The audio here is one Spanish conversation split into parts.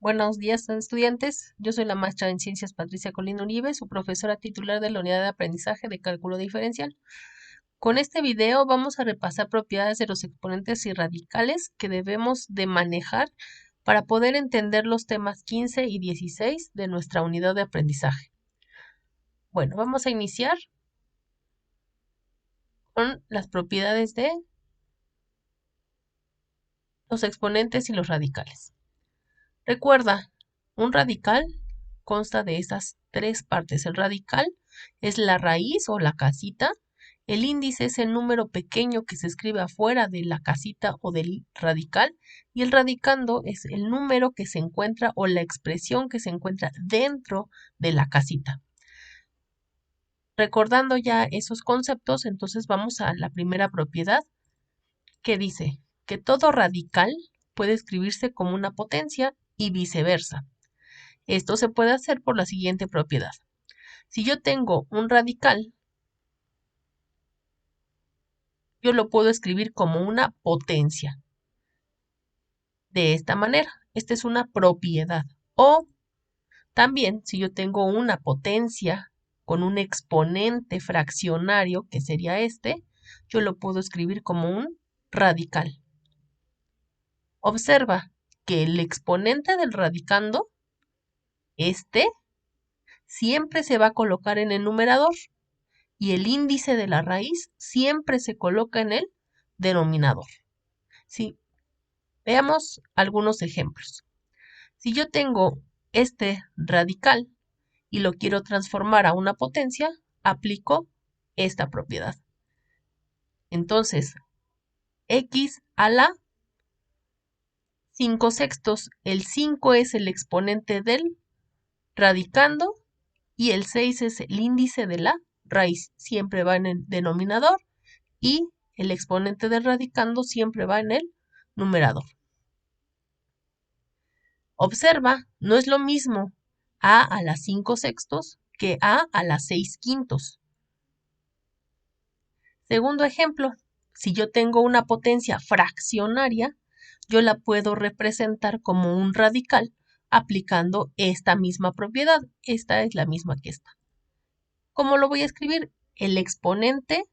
Buenos días, estudiantes. Yo soy la maestra en Ciencias Patricia Colina Uribe, su profesora titular de la Unidad de Aprendizaje de Cálculo Diferencial. Con este video vamos a repasar propiedades de los exponentes y radicales que debemos de manejar para poder entender los temas 15 y 16 de nuestra unidad de aprendizaje. Bueno, vamos a iniciar con las propiedades de los exponentes y los radicales. Recuerda, un radical consta de estas tres partes. El radical es la raíz o la casita. El índice es el número pequeño que se escribe afuera de la casita o del radical. Y el radicando es el número que se encuentra o la expresión que se encuentra dentro de la casita. Recordando ya esos conceptos, entonces vamos a la primera propiedad que dice que todo radical puede escribirse como una potencia y viceversa. Esto se puede hacer por la siguiente propiedad. Si yo tengo un radical, yo lo puedo escribir como una potencia. De esta manera, esta es una propiedad. O también, si yo tengo una potencia con un exponente fraccionario, que sería este, yo lo puedo escribir como un radical. Observa que el exponente del radicando, este, siempre se va a colocar en el numerador y el índice de la raíz siempre se coloca en el denominador. ¿Sí? Veamos algunos ejemplos. Si yo tengo este radical y lo quiero transformar a una potencia, aplico esta propiedad. Entonces, x a la 5 sextos. El 5 es el exponente del radicando y el 6 es el índice de la raíz. Siempre va en el denominador y el exponente del radicando siempre va en el numerador. Observa, no es lo mismo a la 5 sextos que a la 6 quintos. Segundo ejemplo, si yo tengo una potencia fraccionaria, yo la puedo representar como un radical aplicando esta misma propiedad. Esta es la misma que esta. ¿Cómo lo voy a escribir? El exponente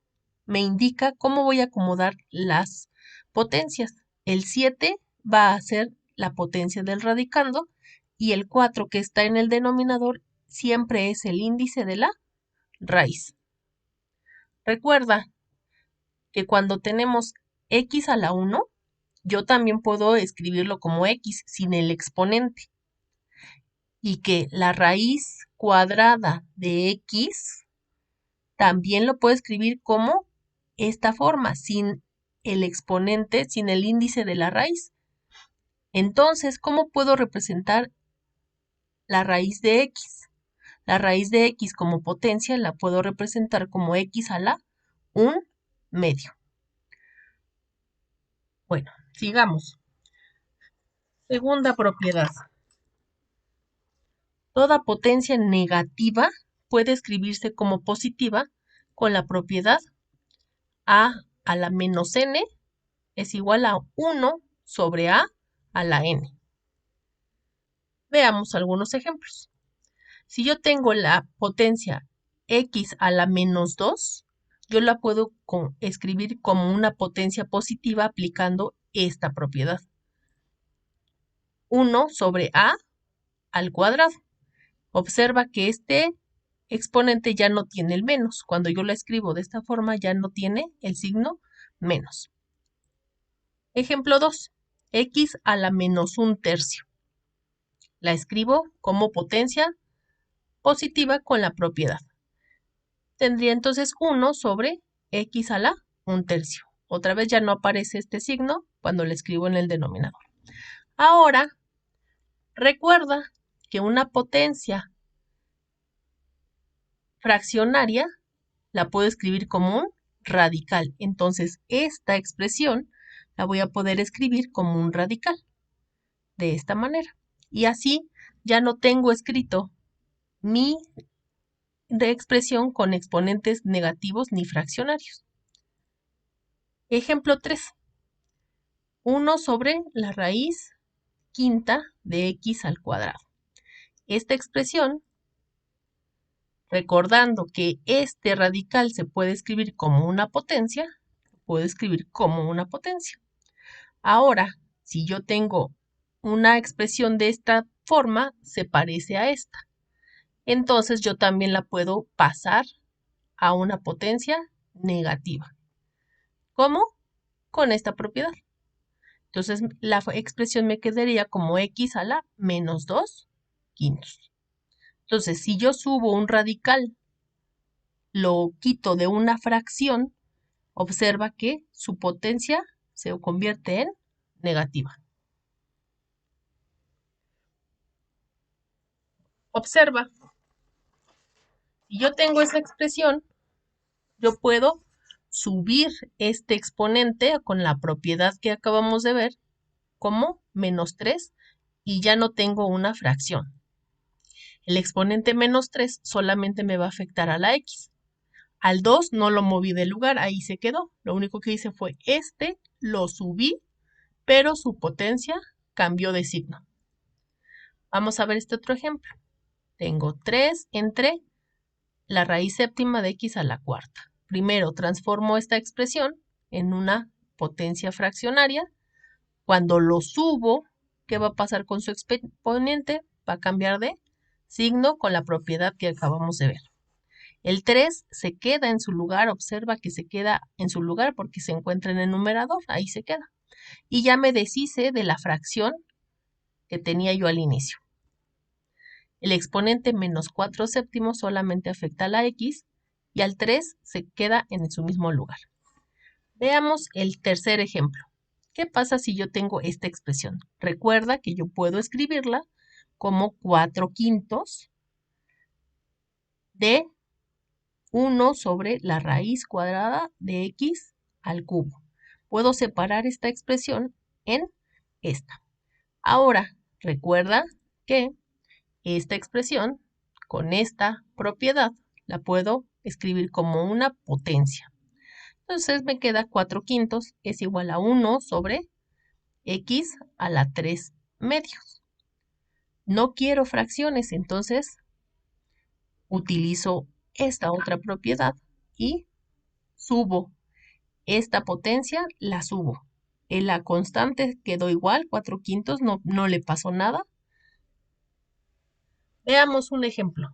me indica cómo voy a acomodar las potencias. El 7 va a ser la potencia del radicando y el 4 que está en el denominador siempre es el índice de la raíz. Recuerda que cuando tenemos x a la 1, yo también puedo escribirlo como x sin el exponente. Y que la raíz cuadrada de x también lo puedo escribir como esta forma, sin el exponente, sin el índice de la raíz. Entonces, ¿cómo puedo representar la raíz de x? La raíz de x como potencia la puedo representar como x a la 1 medio. Bueno, sigamos. Segunda propiedad. Toda potencia negativa puede escribirse como positiva con la propiedad a la menos n es igual a 1 sobre a la n. Veamos algunos ejemplos. Si yo tengo la potencia x a la menos 2, yo la puedo escribir como una potencia positiva aplicando esta propiedad. 1 sobre a al cuadrado. Observa que este exponente ya no tiene el menos. Cuando yo la escribo de esta forma ya no tiene el signo menos. Ejemplo 2. X a la menos 1/3. La escribo como potencia positiva con la propiedad. Tendría entonces 1 sobre x a la 1/3. Otra vez ya no aparece este signo cuando la escribo en el denominador. Ahora, recuerda que una potencia fraccionaria la puedo escribir como un radical. Entonces, esta expresión la voy a poder escribir como un radical. De esta manera. Y así ya no tengo escrito mi expresión con exponentes negativos ni fraccionarios. Ejemplo 3. 1 sobre la raíz quinta de x al cuadrado. Esta expresión, recordando que este radical se puede escribir como una potencia, puedo escribir como una potencia. Ahora, si yo tengo una expresión de esta forma, se parece a esta. Entonces yo también la puedo pasar a una potencia negativa. ¿Cómo? Con esta propiedad. Entonces la expresión me quedaría como x a la menos 2 quintos. Entonces, si yo subo un radical, lo quito de una fracción, observa que su potencia se convierte en negativa. Observa, si yo tengo esa expresión, yo puedo subir este exponente con la propiedad que acabamos de ver como menos 3 y ya no tengo una fracción. El exponente menos 3 solamente me va a afectar a la x. Al 2 no lo moví del lugar, ahí se quedó. Lo único que hice fue lo subí, pero su potencia cambió de signo. Vamos a ver este otro ejemplo. Tengo 3 entre la raíz séptima de x a la cuarta. Primero transformo esta expresión en una potencia fraccionaria. Cuando lo subo, ¿qué va a pasar con su exponente? Va a cambiar de signo con la propiedad que acabamos de ver. El 3 se queda en su lugar, observa que se queda en su lugar porque se encuentra en el numerador, ahí se queda. Y ya me deshice de la fracción que tenía yo al inicio. El exponente menos 4 séptimos solamente afecta a la x y al 3 se queda en su mismo lugar. Veamos el tercer ejemplo. ¿Qué pasa si yo tengo esta expresión? Recuerda que yo puedo escribirla como 4 quintos de 1 sobre la raíz cuadrada de x al cubo. Puedo separar esta expresión en esta. Ahora, recuerda que esta expresión, con esta propiedad, la puedo escribir como una potencia. Entonces me queda 4 quintos es igual a 1 sobre x a la 3 medios. No quiero fracciones, entonces utilizo esta otra propiedad y subo esta potencia, la subo. En la constante quedó igual, 4 quintos, no le pasó nada. Veamos un ejemplo.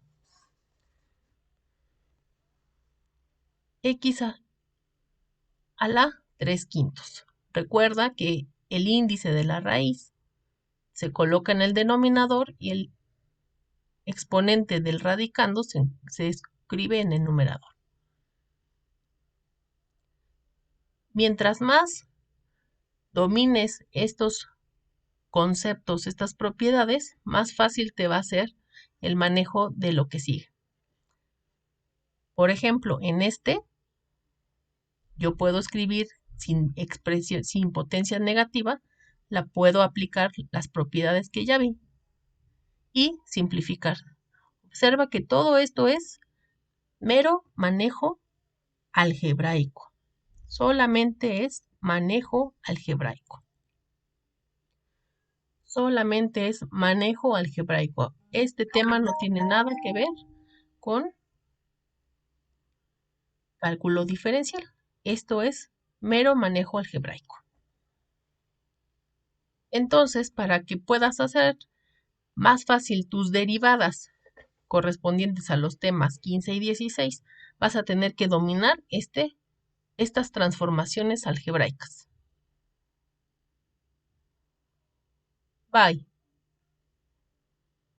X a la 3 quintos. Recuerda que el índice de la raíz se coloca en el denominador y el exponente del radicando se escribe en el numerador. Mientras más domines estos conceptos, estas propiedades, más fácil te va a ser el manejo de lo que sigue. Por ejemplo, en este, yo puedo escribir sin expresión, sin potencia negativa, la puedo aplicar las propiedades que ya vi y simplificar. Observa que todo esto es mero manejo algebraico. Solamente es manejo algebraico. Solamente es manejo algebraico. Este tema no tiene nada que ver con cálculo diferencial. Esto es mero manejo algebraico. Entonces, para que puedas hacer más fácil tus derivadas correspondientes a los temas 15 y 16, vas a tener que dominar estas transformaciones algebraicas. Bye.